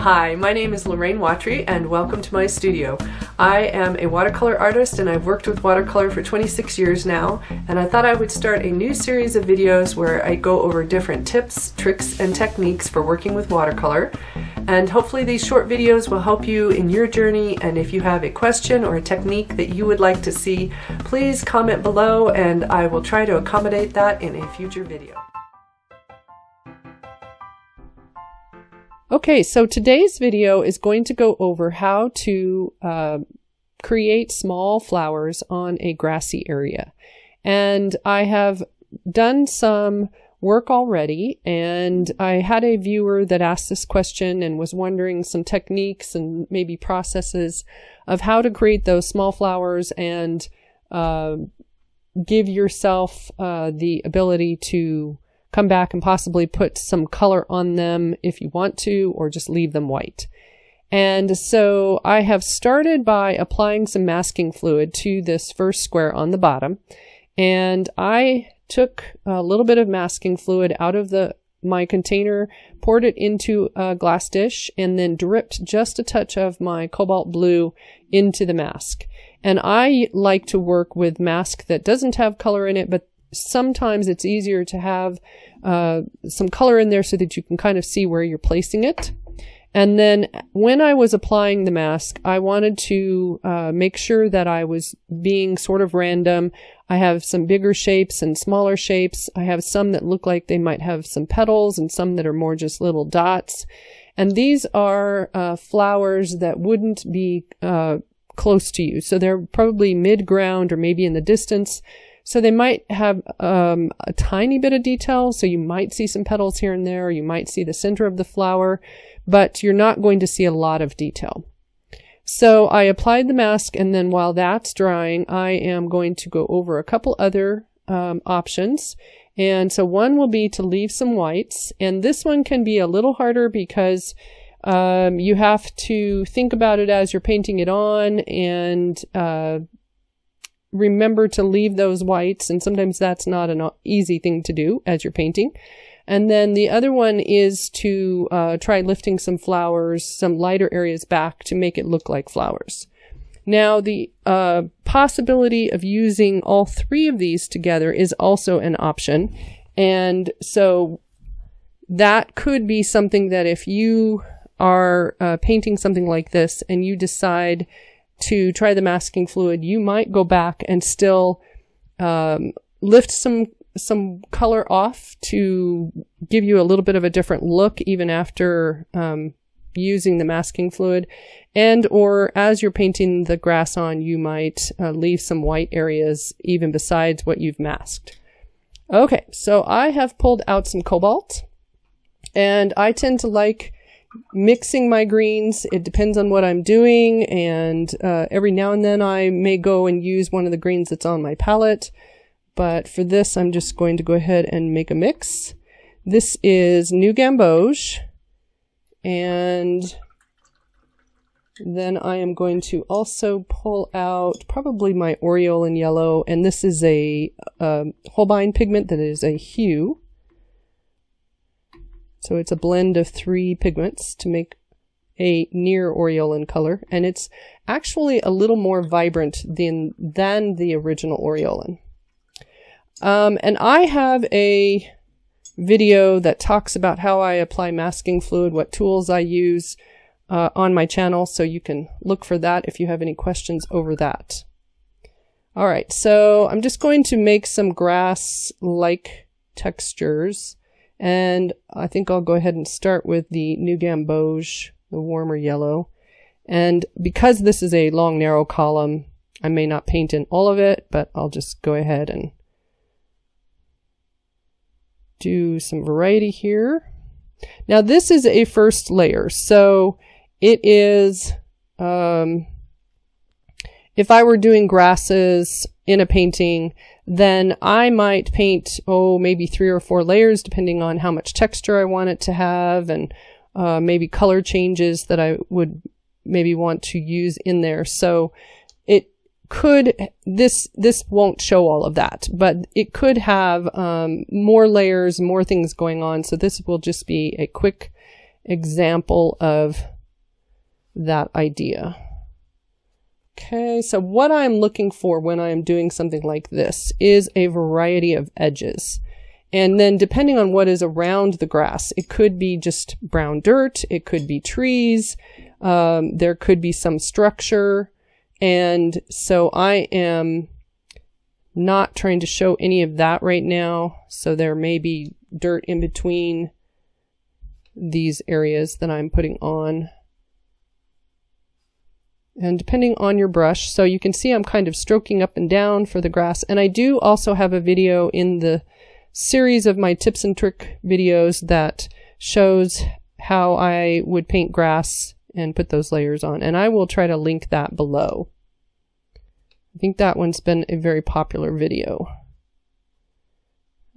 Hi, my name is Lorraine Watry and welcome to my studio. I am a watercolor artist and I've worked with watercolor for 26 years now, and I thought I would start a new series of videos where I go over different tips, tricks, and techniques for working with watercolor. And hopefully these short videos will help you in your journey, and if you have a question or a technique that you would like to see, please comment below and I will try to accommodate that in a future video. Okay, so today's video is going to go over how to create small flowers on a grassy area. And I have done some work already, and I had a viewer that asked this question and was wondering some techniques and maybe processes of how to create those small flowers and give yourself the ability to come back and possibly put some color on them if you want to, or just leave them white. And so I have started by applying some masking fluid to this first square on the bottom. And I took a little bit of masking fluid out of my container, poured it into a glass dish, and then dripped just a touch of my cobalt blue into the mask. And I like to work with mask that doesn't have color in it, but sometimes it's easier to have some color in there so that you can kind of see where you're placing it. And then when I was applying the mask, I wanted to make sure that I was being sort of random. I have some bigger shapes and smaller shapes. I have some that look like they might have some petals and some that are more just little dots. And these are flowers that wouldn't be close to you. So they're probably mid-ground or maybe in the distance. So they might have a tiny bit of detail, so you might see some petals here and there, or you might see the center of the flower, but you're not going to see a lot of detail. So I applied the mask, and then while that's drying, I am going to go over a couple other options. And so one will be to leave some whites, and this one can be a little harder because you have to think about it as you're painting it on, and remember to leave those whites, and sometimes that's not an easy thing to do as you're painting. And then the other one is to try lifting some flowers, some lighter areas back to make it look like flowers. Now the possibility of using all three of these together is also an option, and so that could be something that if you are painting something like this and you decide to try the masking fluid, you might go back and still lift some color off to give you a little bit of a different look even after using the masking fluid. And or as you're painting the grass on, you might leave some white areas even besides what you've masked. Okay, so I have pulled out some cobalt, and I tend to like mixing my greens. It depends on what I'm doing, and every now and then I may go and use one of the greens that's on my palette, but for this I'm just going to go ahead and make a mix. This is New Gamboge, and then I am going to also pull out probably my Aureolin yellow, and this is a Holbein pigment that is a hue. So it's a blend of 3 pigments to make a near Aureolin color, and it's actually a little more vibrant than the original Aureolin. And I have a video that talks about how I apply masking fluid, what tools I use on my channel, so you can look for that if you have any questions over that. All right, so I'm just going to make some grass-like textures. And I think I'll go ahead and start with the New Gamboge, the warmer yellow. And because this is a long, narrow column, I may not paint in all of it, but I'll just go ahead and do some variety here. Now this is a first layer, so it is, if I were doing grasses in a painting, then I might paint, maybe 3 or 4 layers depending on how much texture I want it to have, and maybe color changes that I would maybe want to use in there. So it could, this won't show all of that, but it could have more layers, more things going on. So this will just be a quick example of that idea. Okay, so what I'm looking for when I'm doing something like this is a variety of edges. And then depending on what is around the grass, it could be just brown dirt, it could be trees, there could be some structure. And so I am not trying to show any of that right now. So there may be dirt in between these areas that I'm putting on. And depending on your brush, so you can see I'm kind of stroking up and down for the grass. And I do also have a video in the series of my tips and trick videos that shows how I would paint grass and put those layers on. And I will try to link that below. I think that one's been a very popular video.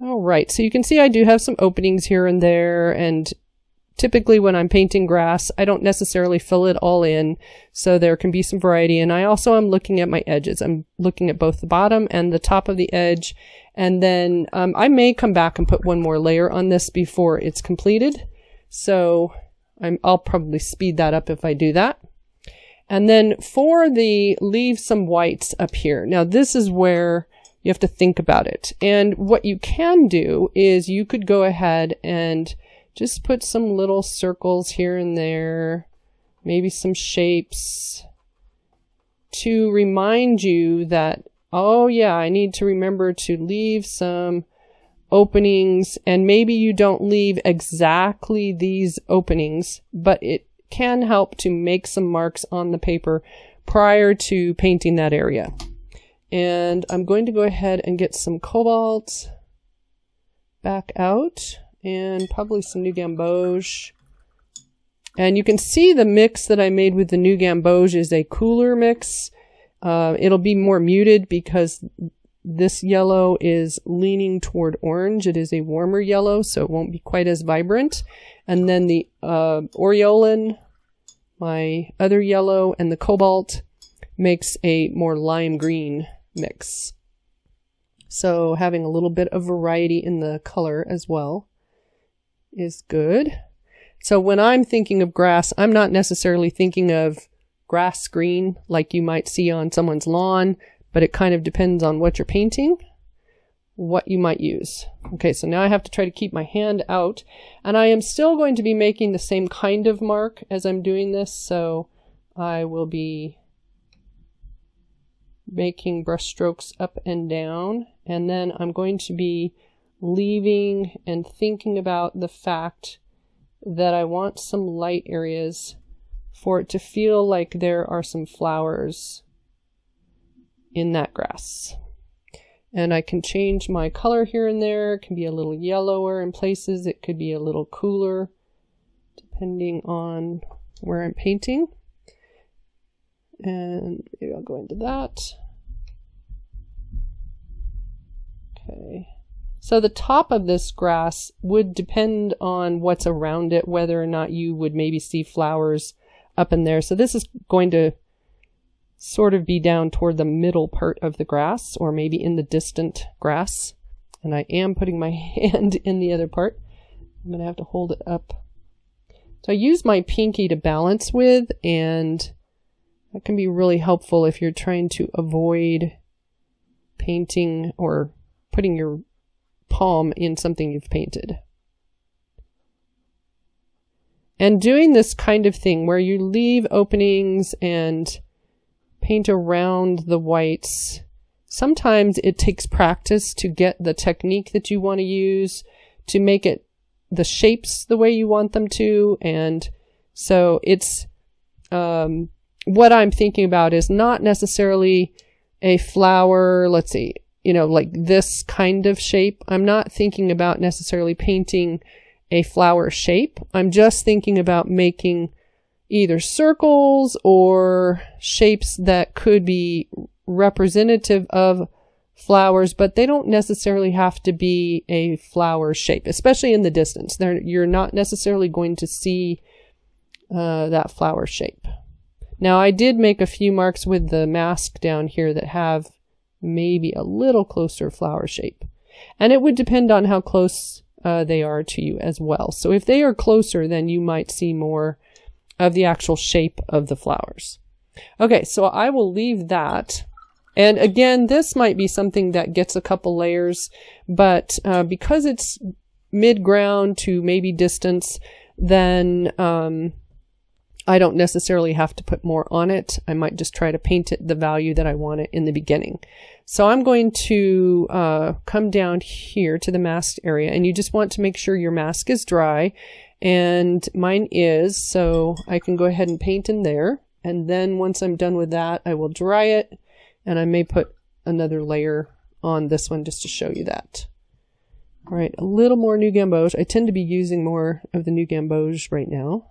All right, so you can see I do have some openings here and there, and typically when I'm painting grass, I don't necessarily fill it all in, so there can be some variety. And I also am looking at my edges. I'm looking at both the bottom and the top of the edge. And then I may come back and put one more layer on this before it's completed. So I'll probably speed that up if I do that. And then for the leave some whites up here. Now this is where you have to think about it. And what you can do is you could go ahead and just put some little circles here and there, maybe some shapes to remind you that, oh yeah, I need to remember to leave some openings. And maybe you don't leave exactly these openings, but it can help to make some marks on the paper prior to painting that area. And I'm going to go ahead and get some cobalt back out, and probably some new gamboge. And you can see the mix that I made with the new gamboge is a cooler mix. It'll be more muted because this yellow is leaning toward orange. It is a warmer yellow, so it won't be quite as vibrant. And then the aureolin, my other yellow, and the cobalt makes a more lime green mix. So having a little bit of variety in the color as well is good. So when I'm thinking of grass, I'm not necessarily thinking of grass green like you might see on someone's lawn, but it kind of depends on what you're painting, what you might use. Okay, so now I have to try to keep my hand out, and I am still going to be making the same kind of mark as I'm doing this, so I will be making brush strokes up and down, and then I'm going to be leaving and thinking about the fact that I want some light areas for it to feel like there are some flowers in that grass. And I can change my color here and there. It can be a little yellower in places. It could be a little cooler depending on where I'm painting. And maybe I'll go into that. Okay. So the top of this grass would depend on what's around it, whether or not you would maybe see flowers up in there. So this is going to sort of be down toward the middle part of the grass, or maybe in the distant grass. And I am putting my hand in the other part. I'm going to have to hold it up. So I use my pinky to balance with, and that can be really helpful if you're trying to avoid painting or putting your palm in something you've painted. And doing this kind of thing where you leave openings and paint around the whites, sometimes it takes practice to get the technique that you want to use to make it the shapes the way you want them to. And so it's what I'm thinking about is not necessarily a flower, let's see, you know, like this kind of shape. I'm not thinking about necessarily painting a flower shape. I'm just thinking about making either circles or shapes that could be representative of flowers, but they don't necessarily have to be a flower shape, especially in the distance. You're not necessarily going to see that flower shape. Now, I did make a few marks with the mask down here that have maybe a little closer flower shape. And it would depend on how close they are to you as well. So if they are closer, then you might see more of the actual shape of the flowers. Okay, so I will leave that. And again, this might be something that gets a couple layers, but because it's mid-ground to maybe distance, then I don't necessarily have to put more on it. I might just try to paint it the value that I want it in the beginning. So I'm going to come down here to the masked area, and you just want to make sure your mask is dry, and mine is, so I can go ahead and paint in there. And then once I'm done with that, I will dry it, and I may put another layer on this one just to show you that. All right, a little more New Gamboge. I tend to be using more of the New Gamboge right now.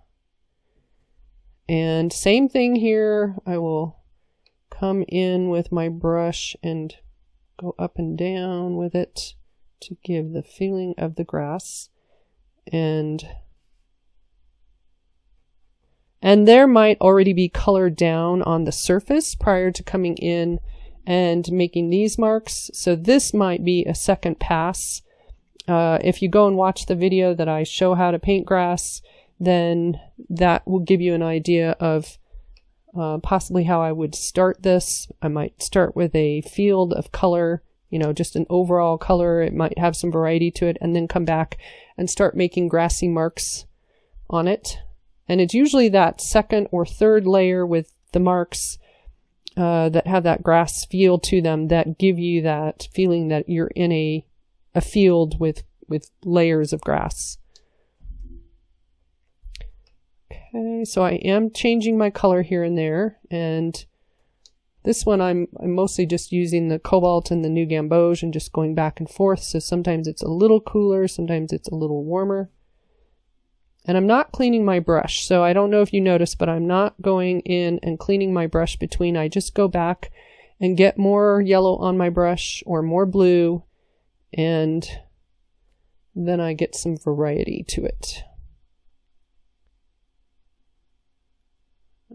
And same thing here. I will come in with my brush and go up and down with it to give the feeling of the grass. And there might already be color down on the surface prior to coming in and making these marks. So this might be a second pass. If you go and watch the video that I show how to paint grass, then that will give you an idea of possibly how I would start this. I might start with a field of color, you know, just an overall color. It might have some variety to it, and then come back and start making grassy marks on it. And it's usually that second or third layer with the marks that have that grass feel to them that give you that feeling that you're in a field with layers of grass. Okay, so I am changing my color here and there, and this one I'm mostly just using the cobalt and the New Gamboge and just going back and forth. So sometimes it's a little cooler, sometimes it's a little warmer. And I'm not cleaning my brush, so I don't know if you noticed, but I'm not going in and cleaning my brush between. I just go back and get more yellow on my brush or more blue, and then I get some variety to it.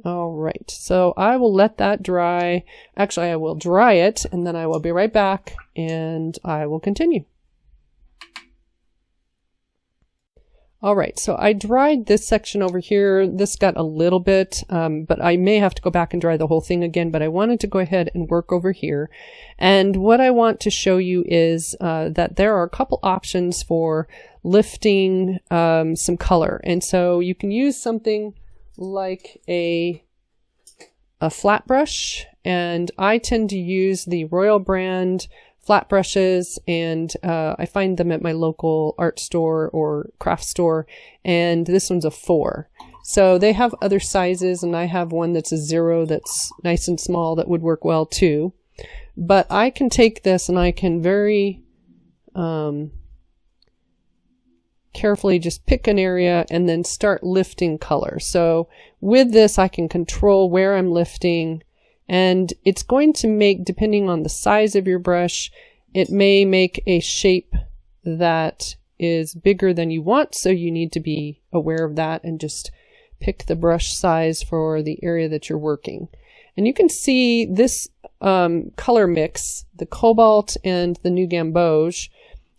All right, so I will let that dry. Actually, I will dry it, and then I will be right back, and I will continue. All right, so I dried this section over here. This got a little bit, but I may have to go back and dry the whole thing again, but I wanted to go ahead and work over here. And what I want to show you is that there are a couple options for lifting some color. And so you can use something like a flat brush, and I tend to use the Royal brand flat brushes, and I find them at my local art store or craft store, and this one's a 4. So they have other sizes, and I have one that's a 0 that's nice and small that would work well too. But I can take this and I can very carefully just pick an area and then start lifting color. So with this I can control where I'm lifting, and it's going to make, depending on the size of your brush, it may make a shape that is bigger than you want, so you need to be aware of that and just pick the brush size for the area that you're working. And you can see this color mix, the cobalt and the New Gamboge,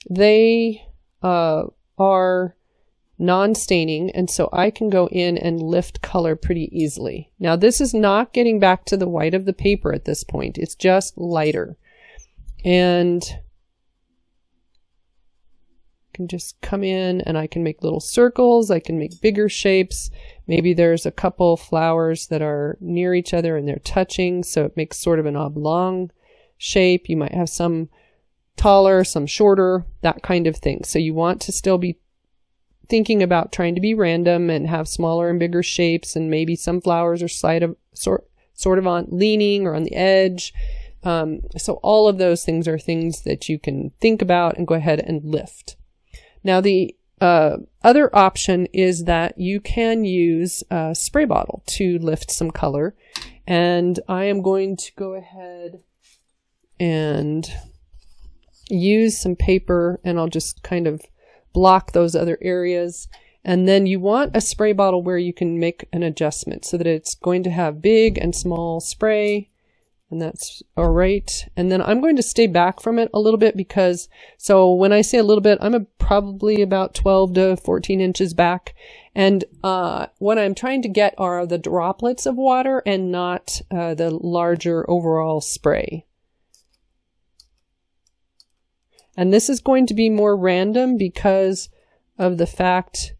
they are non-staining, and so I can go in and lift color pretty easily. Now this is not getting back to the white of the paper at this point, it's just lighter. And I can just come in and I can make little circles, I can make bigger shapes. Maybe there's a couple flowers that are near each other and they're touching, so it makes sort of an oblong shape. You might have some taller, some shorter, that kind of thing. So you want to still be thinking about trying to be random and have smaller and bigger shapes, and maybe some flowers are sort of on leaning or on the edge. So all of those things are things that you can think about and go ahead and lift. Now the other option is that you can use a spray bottle to lift some color, and I am going to go ahead and use some paper, and I'll just kind of block those other areas. And then you want a spray bottle where you can make an adjustment so that it's going to have big and small spray, And that's all right. And then I'm going to stay back from it a little bit because, so when I say a little bit, I'm probably about 12 to 14 inches back. And what I'm trying to get are the droplets of water and not the larger overall spray. And this is going to be more random because of the fact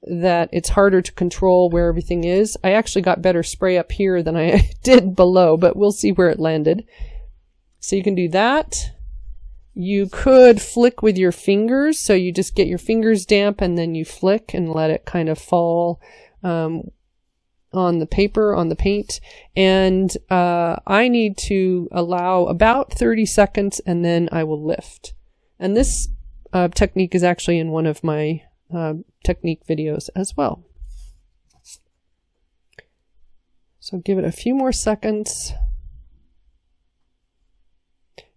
that it's harder to control where everything is. I actually got better spray up here than I did below, but we'll see where it landed. So you can do that. You could flick with your fingers. So you just get your fingers damp and then you flick and let it kind of fall on the paper, on the paint. And I need to allow about 30 seconds and then I will lift. And this technique is actually in one of my technique videos as well. So give it a few more seconds.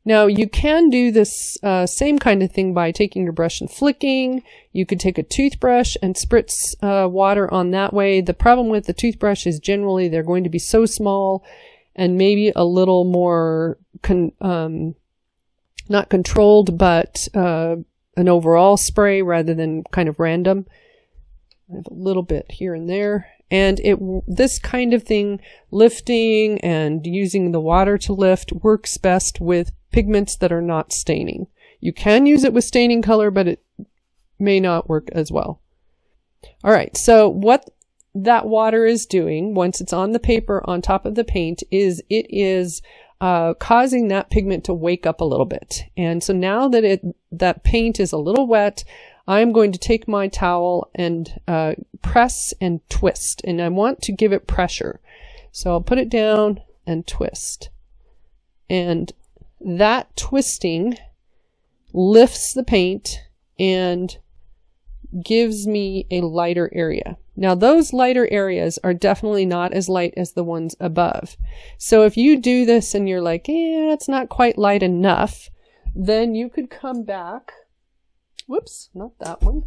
Now you can do this same kind of thing by taking your brush and flicking. You could take a toothbrush and spritz water on that way. The problem with the toothbrush is generally they're going to be so small and maybe a little more not controlled, but an overall spray rather than kind of random. I have a little bit here and there. And this kind of thing, lifting and using the water to lift, works best with pigments that are not staining. You can use it with staining color, but it may not work as well. All right, so what that water is doing once it's on the paper on top of the paint is it is causing that pigment to wake up a little bit. And so now that that paint is a little wet, I'm going to take my towel and press and twist. And I want to give it pressure. So I'll put it down and twist. And that twisting lifts the paint and gives me a lighter area. Now those lighter areas are definitely not as light as the ones above. So if you do this and you're like, yeah, it's not quite light enough, then you could come back. Whoops, not that one.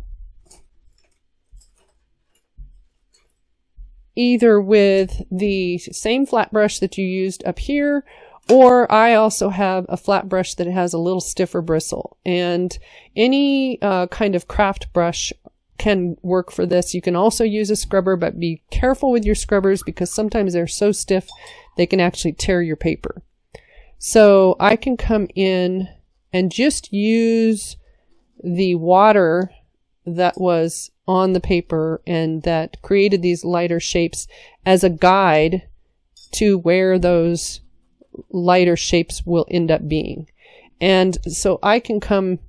Either with the same flat brush that you used up here, or I also have a flat brush that has a little stiffer bristle. And any kind of craft brush can work for this. You can also use a scrubber, but be careful with your scrubbers because sometimes they're so stiff they can actually tear your paper. So I can come in and just use the water that was on the paper and that created these lighter shapes as a guide to where those lighter shapes will end up being. And so I can come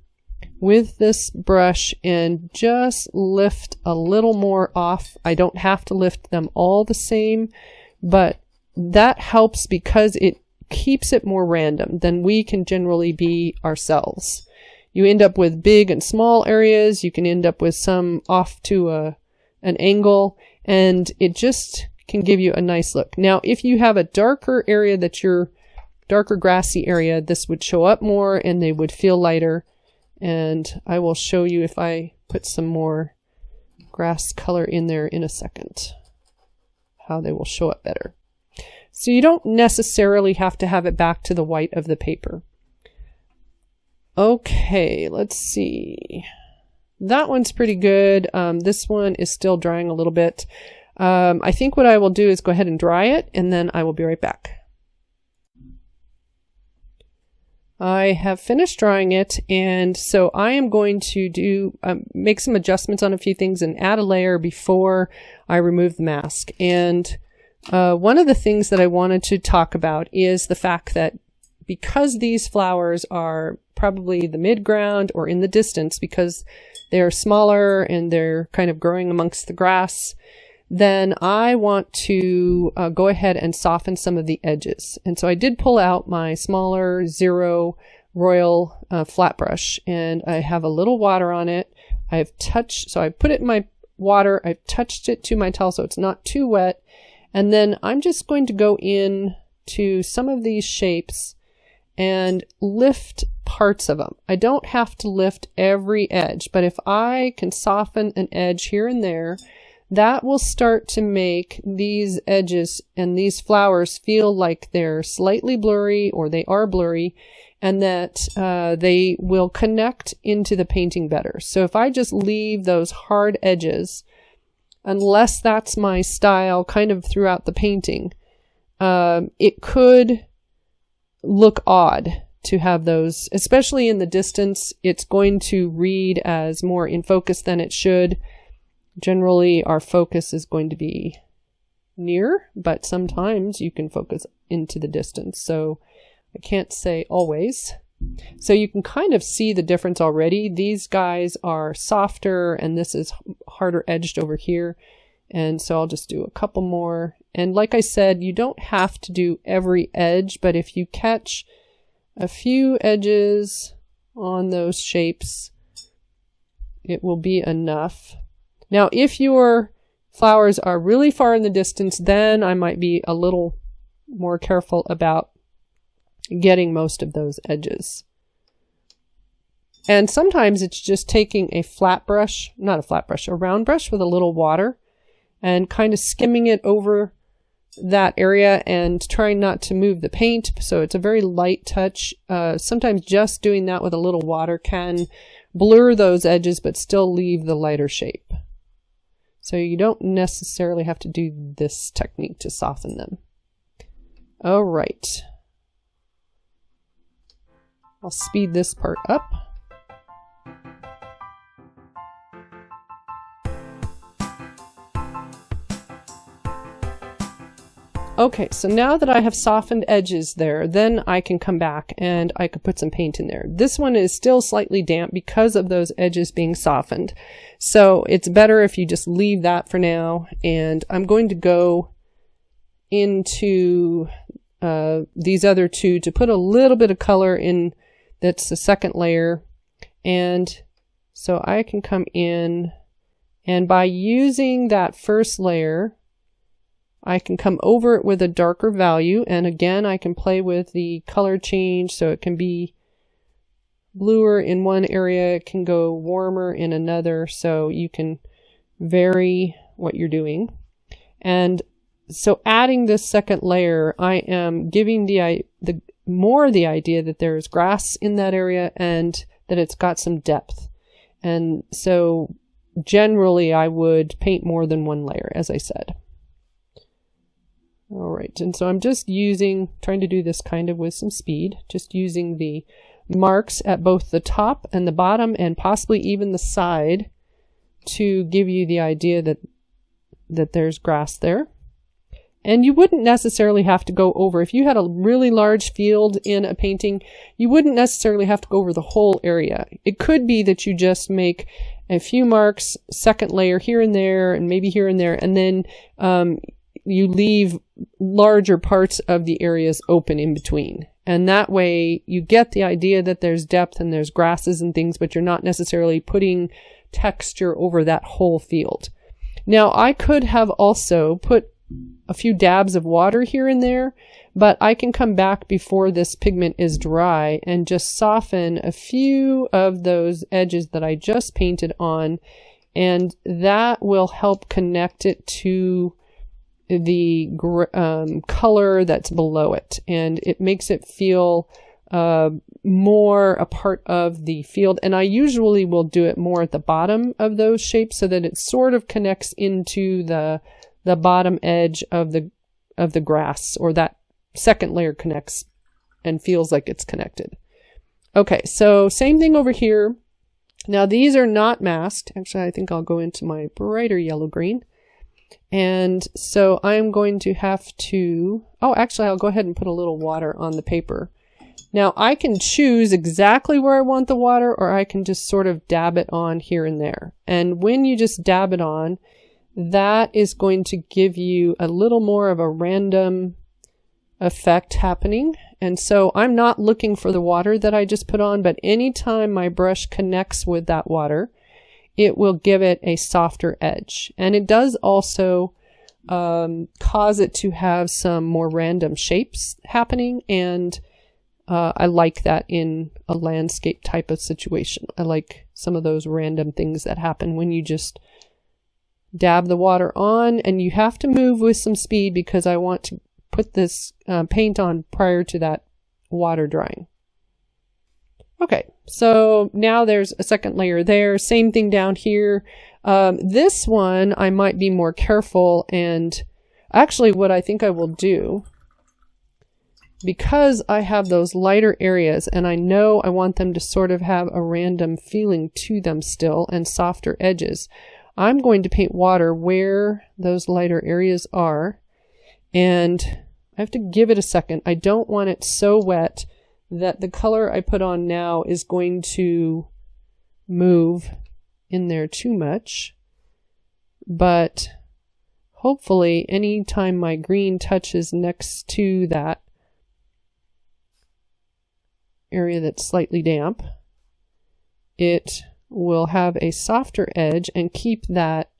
with this brush and just lift a little more off. I don't have to lift them all the same, but that helps because it keeps it more random than we can generally be ourselves. You end up with big and small areas. You can end up with some off to an angle, and it just can give you a nice look. Now, if you have a darker area darker grassy area, this would show up more and they would feel lighter. And I will show you if I put some more grass color in there in a second, how they will show up better. So you don't necessarily have to have it back to the white of the paper. Okay, let's see. That one's pretty good. This one is still drying a little bit. I think what I will do is go ahead and dry it, and then I will be right back. I have finished drying it, and so I am going to make some adjustments on a few things and add a layer before I remove the mask. And one of the things that I wanted to talk about is the fact that because these flowers are probably the mid-ground or in the distance because they're smaller and they're kind of growing amongst the grass, then I want to go ahead and soften some of the edges. And so I did pull out my smaller 0 Royal flat brush, and I have a little water on it. So I put it in my water, I've touched it to my towel so it's not too wet, and then I'm just going to go in to some of these shapes and lift parts of them. I don't have to lift every edge, but if I can soften an edge here and there, that will start to make these edges and these flowers feel like they're slightly blurry, or they are blurry, and that they will connect into the painting better. So if I just leave those hard edges, unless that's my style kind of throughout the painting, it could look odd to have those, especially in the distance. It's going to read as more in focus than it should. Generally, our focus is going to be near, but sometimes you can focus into the distance. So I can't say always. So you can kind of see the difference already. These guys are softer and this is harder edged over here. And so I'll just do a couple more. And like I said, you don't have to do every edge, but if you catch a few edges on those shapes, it will be enough. Now, if your flowers are really far in the distance, then I might be a little more careful about getting most of those edges. And sometimes it's just taking a flat brush, not a flat brush, a round brush with a little water and kind of skimming it over that area and trying not to move the paint. So it's a very light touch. Sometimes just doing that with a little water can blur those edges but still leave the lighter shape. So you don't necessarily have to do this technique to soften them. All right. I'll speed this part up. Okay, so now that I have softened edges there, then I can come back and I could put some paint in there. This one is still slightly damp because of those edges being softened. So it's better if you just leave that for now. And I'm going to go into these other two to put a little bit of color in. That's the second layer. And so I can come in, and by using that first layer, I can come over it with a darker value, and again I can play with the color change, so it can be bluer in one area, it can go warmer in another, so you can vary what you're doing. And so adding this second layer, I am giving the idea that there is grass in that area and that it's got some depth. And so generally I would paint more than one layer, as I said. All right, and so I'm just trying to do this kind of with some speed, just using the marks at both the top and the bottom and possibly even the side to give you the idea that there's grass there. And you wouldn't necessarily have to go over, if you had a really large field in a painting, you wouldn't necessarily have to go over the whole area. It could be that you just make a few marks, second layer here and there, and maybe here and there, and then you leave larger parts of the areas open in between. And that way you get the idea that there's depth and there's grasses and things, but you're not necessarily putting texture over that whole field. Now, I could have also put a few dabs of water here and there, but I can come back before this pigment is dry and just soften a few of those edges that I just painted on, and that will help connect it to the color that's below it, and it makes it feel more a part of the field. And I usually will do it more at the bottom of those shapes so that it sort of connects into the bottom edge of the grass, or that second layer connects and feels like it's connected. Okay, so same thing over here. Now these are not masked. Actually, I think I'll go into my brighter yellow green. And so I'm going to have to, actually I'll go ahead and put a little water on the paper. Now I can choose exactly where I want the water, or I can just sort of dab it on here and there. And when you just dab it on, that is going to give you a little more of a random effect happening. And so I'm not looking for the water that I just put on, but anytime my brush connects with that water, it will give it a softer edge. And it does also cause it to have some more random shapes happening. And I like that in a landscape type of situation. I like some of those random things that happen when you just dab the water on, and you have to move with some speed because I want to put this paint on prior to that water drying. Okay, so now there's a second layer there. Same thing down here. This one I might be more careful, and actually what I think I will do, because I have those lighter areas and I know I want them to sort of have a random feeling to them still and softer edges, I'm going to paint water where those lighter areas are, and I have to give it a second. I don't want it so wet that the color I put on now is going to move in there too much, but hopefully anytime my green touches next to that area that's slightly damp, it will have a softer edge and keep that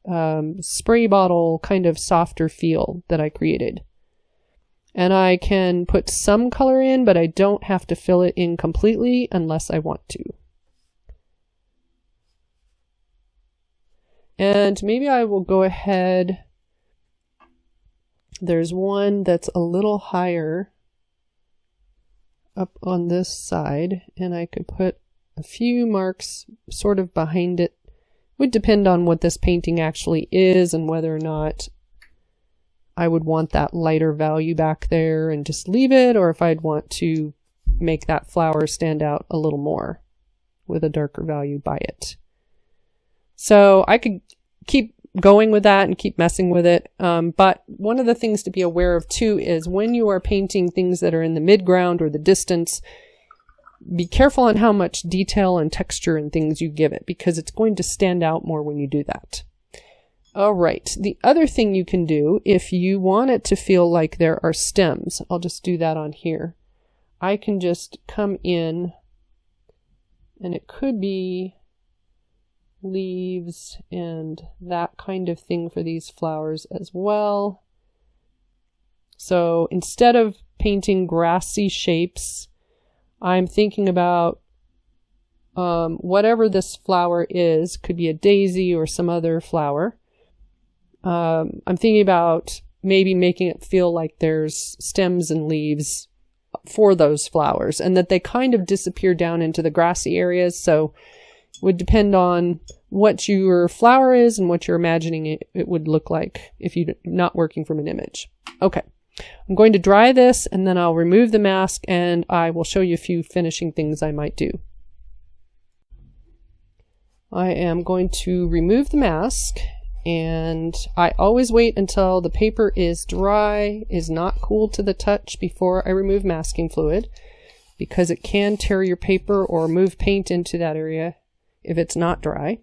spray bottle kind of softer feel that I created. And I can put some color in, but I don't have to fill it in completely unless I want to. And maybe I will go ahead. There's one that's a little higher up on this side, and I could put a few marks sort of behind it. Would depend on what this painting actually is and whether or not I would want that lighter value back there and just leave it, or if I'd want to make that flower stand out a little more with a darker value by it. So I could keep going with that and keep messing with it. But one of the things to be aware of too is when you are painting things that are in the midground or the distance, be careful on how much detail and texture and things you give it, because it's going to stand out more when you do that. All right, the other thing you can do if you want it to feel like there are stems, I'll just do that on here. I can just come in, and it could be leaves and that kind of thing for these flowers as well. So instead of painting grassy shapes, I'm thinking about whatever this flower is, could be a daisy or some other flower. I'm thinking about maybe making it feel like there's stems and leaves for those flowers and that they kind of disappear down into the grassy areas. So it would depend on what your flower is and what you're imagining it would look like if you're not working from an image. Okay, I'm going to dry this and then I'll remove the mask and I will show you a few finishing things I might do. I am going to remove the mask, and I always wait until the paper is dry, is not cool to the touch before I remove masking fluid, because it can tear your paper or move paint into that area if it's not dry.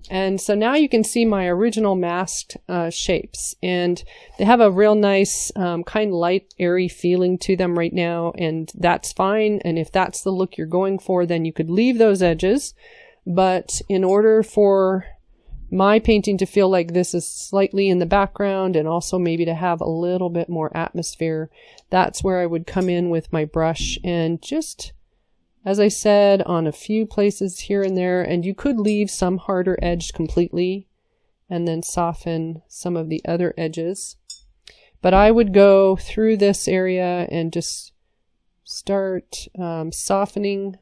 And so now you can see my original masked shapes, and they have a real nice kind of light, airy feeling to them right now, and that's fine. And if that's the look you're going for, then you could leave those edges. But in order for my painting to feel like this is slightly in the background and also maybe to have a little bit more atmosphere, that's where I would come in with my brush and just, as I said, on a few places here and there, and you could leave some harder edge completely and then soften some of the other edges. But I would go through this area and just start softening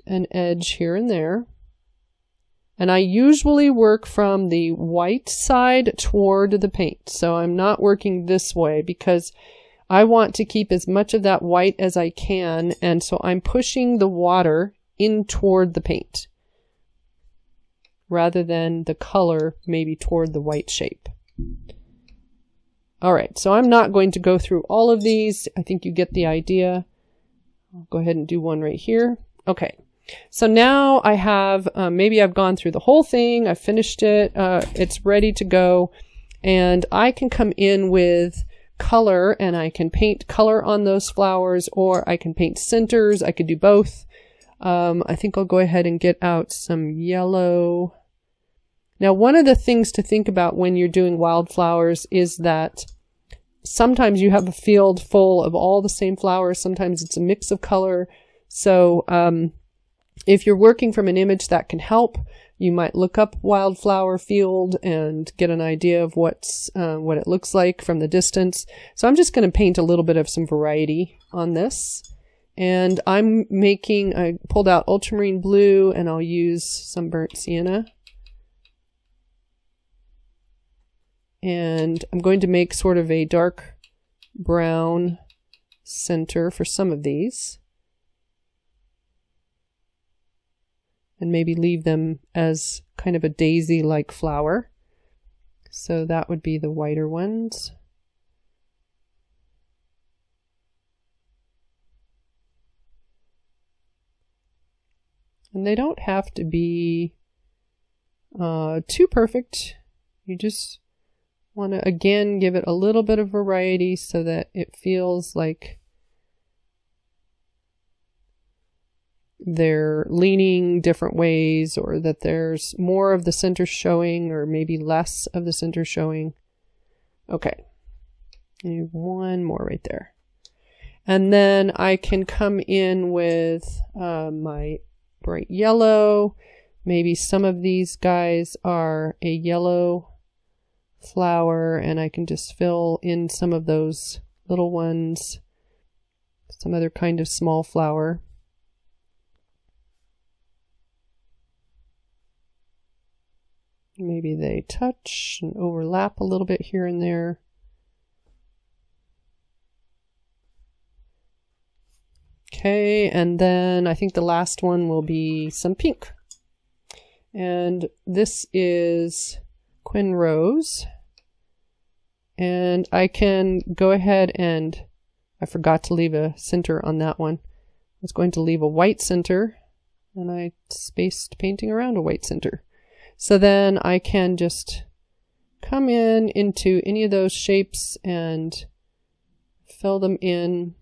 an edge here and there. And I usually work from the white side toward the paint. So I'm not working this way because I want to keep as much of that white as I can. And so I'm pushing the water in toward the paint rather than the color maybe toward the white shape. All right, so I'm not going to go through all of these. I think you get the idea. I'll go ahead and do one right here. Okay. So now I have, maybe I've gone through the whole thing, I've finished it, it's ready to go, and I can come in with color and I can paint color on those flowers, or I can paint centers. I could do both. I think I'll go ahead and get out some yellow. Now, one of the things to think about when you're doing wildflowers is that sometimes you have a field full of all the same flowers, sometimes it's a mix of color. So, if you're working from an image, that can help. You might look up wildflower field and get an idea of what it looks like from the distance. So I'm just going to paint a little bit of some variety on this. And I pulled out ultramarine blue, and I'll use some burnt sienna. And I'm going to make sort of a dark brown center for some of these. And maybe leave them as kind of a daisy-like flower. So that would be the whiter ones. And they don't have to be too perfect. You just want to, again, give it a little bit of variety so that it feels like they're leaning different ways, or that there's more of the center showing, or maybe less of the center showing. Okay, maybe one more right there. And then I can come in with my bright yellow. Maybe some of these guys are a yellow flower, and I can just fill in some of those little ones, some other kind of small flower. Maybe they touch and overlap a little bit here and there. Okay, and then I think the last one will be some pink. And this is Quin Rose. And I can go ahead and, I forgot to leave a center on that one. I was going to leave a white center, and I spaced painting around a white center. So then I can just come into any of those shapes and fill them in.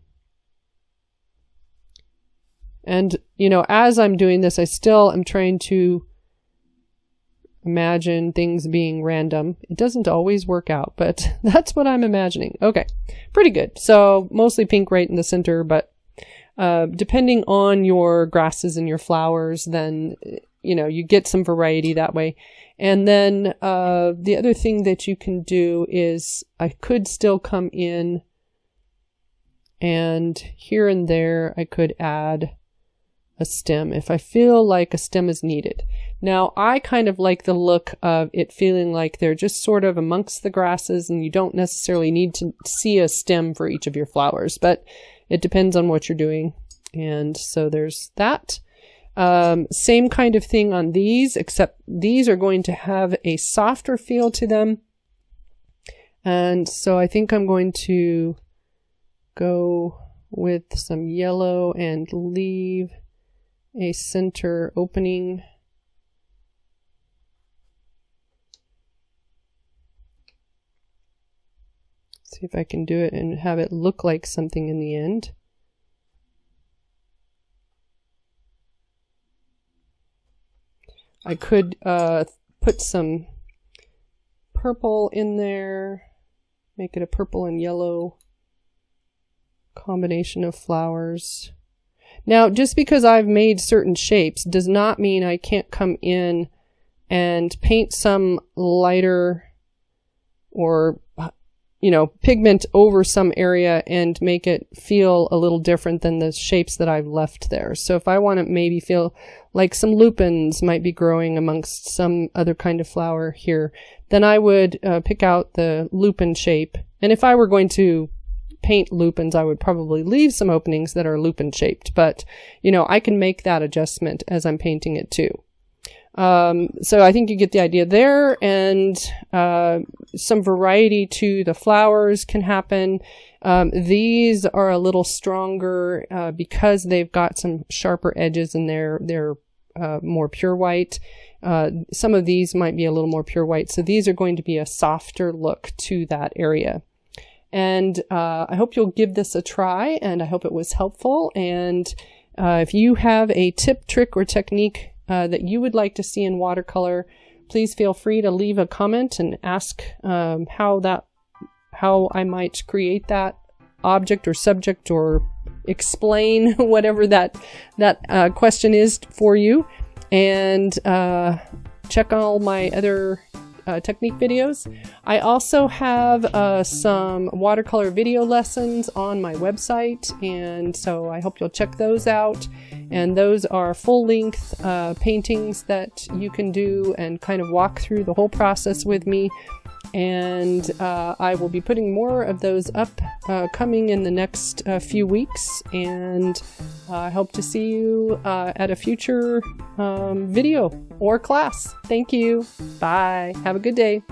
And, you know, as I'm doing this, I still am trying to imagine things being random. It doesn't always work out, but that's what I'm imagining. Okay, pretty good. So mostly pink right in the center, but depending on your grasses and your flowers, then you know, you get some variety that way. And then the other thing that you can do is I could still come in, and here and there I could add a stem if I feel like a stem is needed. Now I kind of like the look of it feeling like they're just sort of amongst the grasses, and you don't necessarily need to see a stem for each of your flowers, but it depends on what you're doing. And so there's that. Same kind of thing on these, except these are going to have a softer feel to them. And so I think I'm going to go with some yellow and leave a center opening. See if I can do it and have it look like something in the end. I could put some purple in there, make it a purple and yellow combination of flowers. Now, just because I've made certain shapes does not mean I can't come in and paint some lighter or, you know, pigment over some area and make it feel a little different than the shapes that I've left there. So if I want to maybe feel like some lupins might be growing amongst some other kind of flower here, then I would pick out the lupin shape. And if I were going to paint lupins, I would probably leave some openings that are lupin shaped, but you know, I can make that adjustment as I'm painting it too. So I think you get the idea there, and some variety to the flowers can happen. These are a little stronger because they've got some sharper edges and they're more pure white. Some of these might be a little more pure white, so these are going to be a softer look to that area. And I hope you'll give this a try, and I hope it was helpful. And if you have a tip, trick, or technique that you would like to see in watercolor, please feel free to leave a comment and ask how I might create that object or subject, or explain whatever that question is for you. And check all my other technique videos. I also have some watercolor video lessons on my website, and so I hope you'll check those out. And those are full-length paintings that you can do and kind of walk through the whole process with me. And I will be putting more of those up coming in the next few weeks, and I hope to see you at a future video or class. Thank you. Bye. Have a good day.